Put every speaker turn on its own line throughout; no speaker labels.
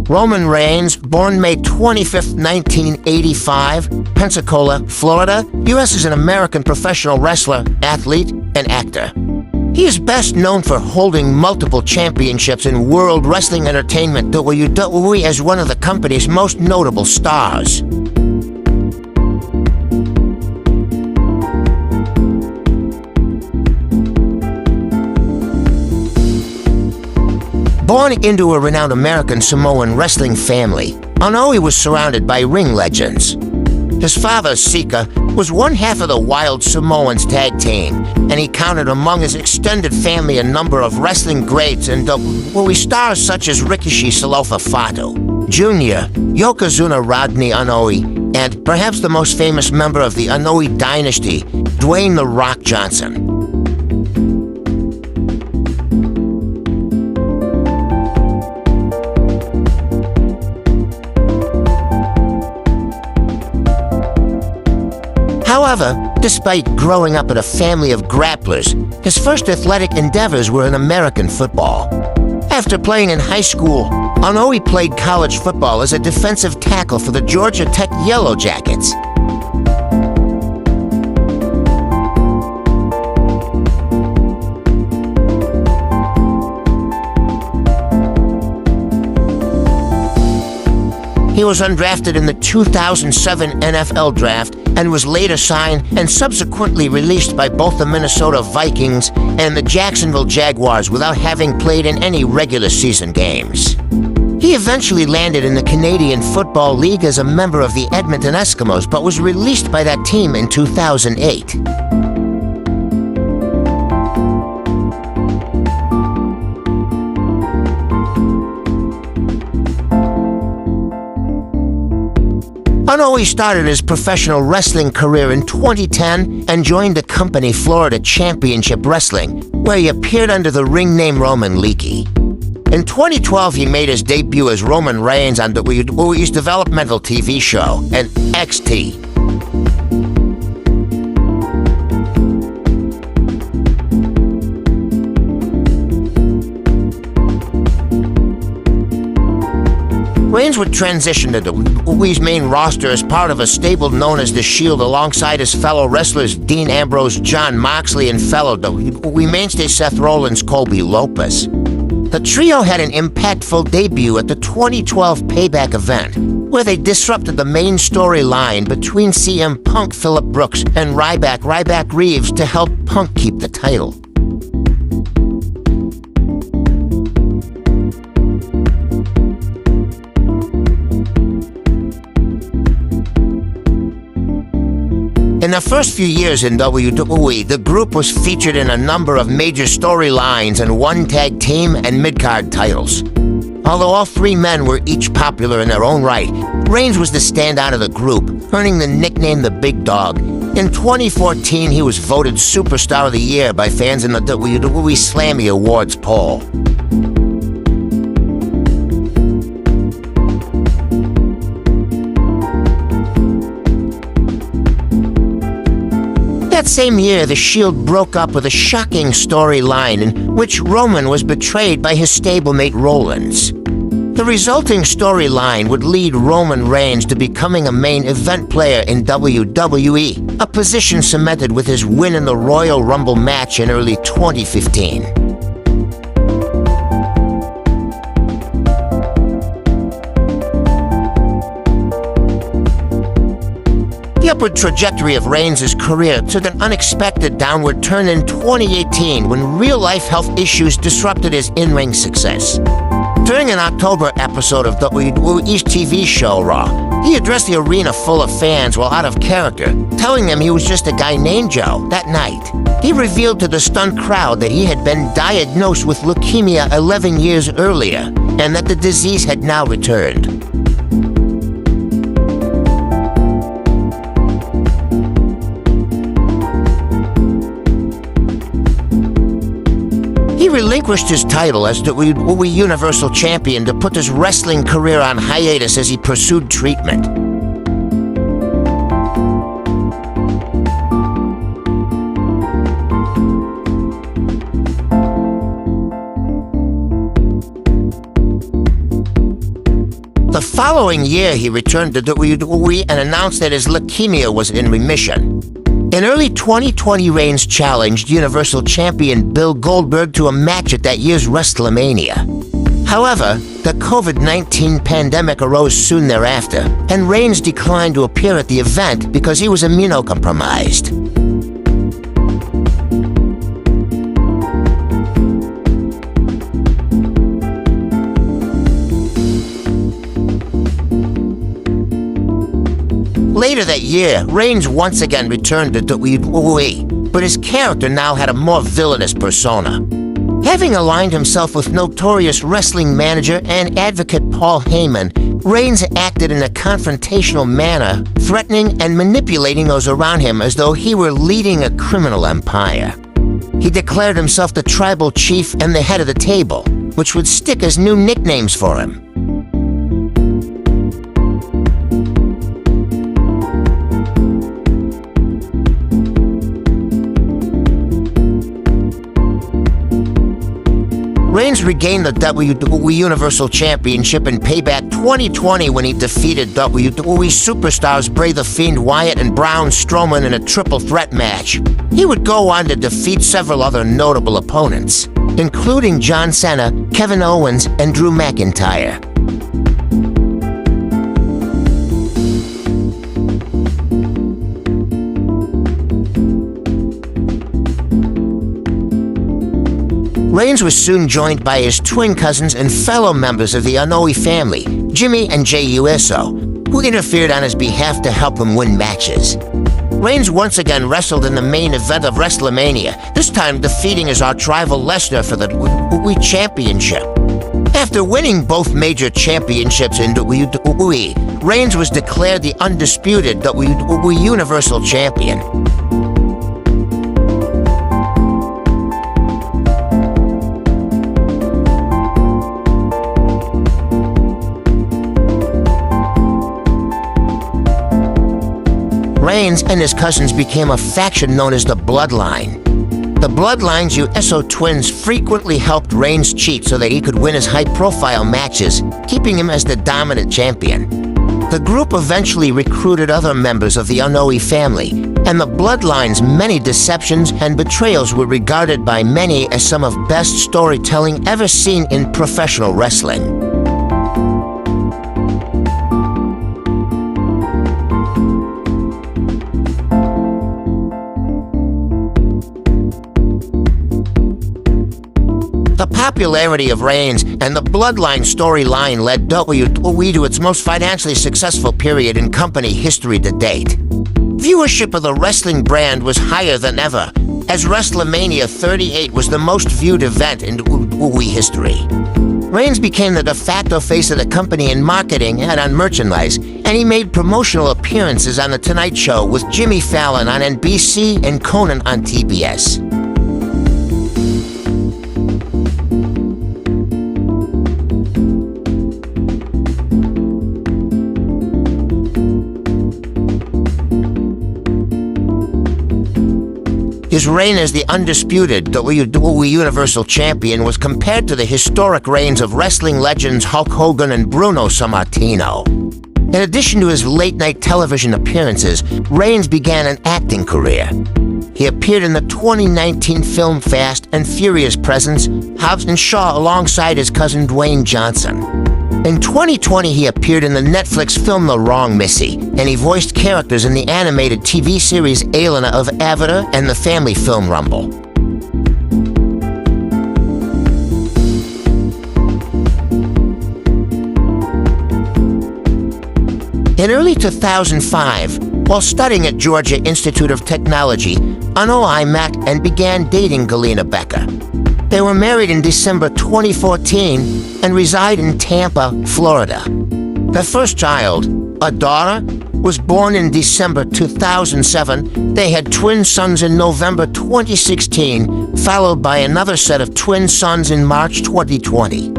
Roman Reigns, born May 25, 1985, Pensacola, Florida, U.S. is an American professional wrestler, athlete, and actor. He is best known for holding multiple championships in World Wrestling Entertainment WWE as one of the company's most notable stars. Born into a renowned American Samoan wrestling family, Anoa'i was surrounded by ring legends. His father, Sika, was one half of the Wild Samoans tag team, and he counted among his extended family a number of wrestling greats and stars such as Rikishi Salofa Fatu, Jr., Yokozuna Rodney Anoa'i, and perhaps the most famous member of the Anoa'i dynasty, Dwayne "The Rock" Johnson. However, despite growing up in a family of grapplers, his first athletic endeavors were in American football. After playing in high school, Anoa'i played college football as a defensive tackle for the Georgia Tech Yellow Jackets. He was undrafted in the 2007 NFL Draft and was later signed and subsequently released by both the Minnesota Vikings and the Jacksonville Jaguars without having played in any regular season games. He eventually landed in the Canadian Football League as a member of the Edmonton Eskimos, but was released by that team in 2008. Anoa'i started his professional wrestling career in 2010 and joined the company Florida Championship Wrestling, where he appeared under the ring name Roman Leakey. In 2012, he made his debut as Roman Reigns on WWE's developmental TV show, NXT. Reigns would transition to WWE's main roster as part of a stable known as The Shield alongside his fellow wrestlers Dean Ambrose, Jon Moxley, and fellow WWE mainstay Seth Rollins, Colby Lopez. The trio had an impactful debut at the 2012 Payback event, where they disrupted the main storyline between CM Punk, Phillip Brooks, and Ryback Reeves to help Punk keep the title. In the first few years in WWE, the group was featured in a number of major storylines and won tag team and mid-card titles. Although all three men were each popular in their own right, Reigns was the standout of the group, earning the nickname the Big Dog. In 2014, he was voted Superstar of the Year by fans in the WWE Slammy Awards poll. That same year, The Shield broke up with a shocking storyline in which Roman was betrayed by his stablemate Rollins. The resulting storyline would lead Roman Reigns to becoming a main event player in WWE, a position cemented with his win in the Royal Rumble match in early 2015. The upward trajectory of Reigns' career took an unexpected downward turn in 2018 when real-life health issues disrupted his in-ring success. During an October episode of WWE's TV show Raw, he addressed the arena full of fans while out of character, telling them he was just a guy named Joe. That night, he revealed to the stunned crowd that he had been diagnosed with leukemia 11 years earlier, and that the disease had now returned. He relinquished his title as WWE Universal Champion to put his wrestling career on hiatus as he pursued treatment. following year, he returned to WWE and announced that his leukemia was in remission. In early 2020, Reigns challenged Universal Champion Bill Goldberg to a match at that year's WrestleMania. However, the COVID-19 pandemic arose soon thereafter, and Reigns declined to appear at the event because he was immunocompromised. Later that year, Reigns once again returned to WWE, but his character now had a more villainous persona. Having aligned himself with notorious wrestling manager and advocate Paul Heyman, Reigns acted in a confrontational manner, threatening and manipulating those around him as though he were leading a criminal empire. He declared himself the tribal chief and the head of the table, which would stick as new nicknames for him. Reigns regained the WWE Universal Championship in Payback 2020 when he defeated WWE superstars Bray the Fiend Wyatt and Braun Strowman in a triple threat match. He would go on to defeat several other notable opponents, including John Cena, Kevin Owens, and Drew McIntyre. Reigns was soon joined by his twin cousins and fellow members of the Anoa'i family, Jimmy and Jey Uso, who interfered on his behalf to help him win matches. Reigns once again wrestled in the main event of WrestleMania, this time defeating his arch-rival Lesnar for the WWE Championship. After winning both major championships in WWE, Reigns was declared the undisputed WWE Universal Champion. Reigns and his cousins became a faction known as the Bloodline. The Bloodline's USO twins frequently helped Reigns cheat so that he could win his high-profile matches, keeping him as the dominant champion. The group eventually recruited other members of the Anoa'i family, and the Bloodline's many deceptions and betrayals were regarded by many as some of the best storytelling ever seen in professional wrestling. The popularity of Reigns and the Bloodline storyline led WWE to its most financially successful period in company history to date. Viewership of the wrestling brand was higher than ever, as WrestleMania 38 was the most viewed event in WWE history. Reigns became the de facto face of the company in marketing and on merchandise, and he made promotional appearances on The Tonight Show with Jimmy Fallon on NBC and Conan on TBS. His reign as the undisputed WWE Universal Champion was compared to the historic reigns of wrestling legends Hulk Hogan and Bruno Sammartino. In addition to his late-night television appearances, Reigns began an acting career. He appeared in the 2019 film Fast and Furious presents Hobbs and Shaw alongside his cousin Dwayne Johnson. In 2020, he appeared in the Netflix film The Wrong Missy, and he voiced characters in the animated TV series Elena of Avatar and the family film Rumble. In early 2005, while studying at Georgia Institute of Technology, Anoa'i met and began dating Galina Becker. They were married in December 2014 and reside in Tampa, Florida. Their first child, a daughter, was born in December 2007. They had twin sons in November 2016, followed by another set of twin sons in March 2020.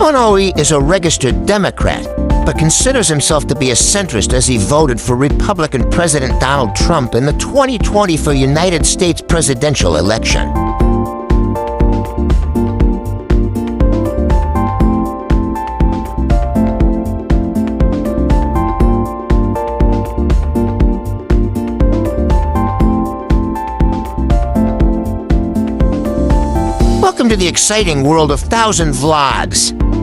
Anoa'i is a registered Democrat, but considers himself to be a centrist as he voted for Republican President Donald Trump in the 2020 United States presidential election. into the exciting world of 1,000 vlogs.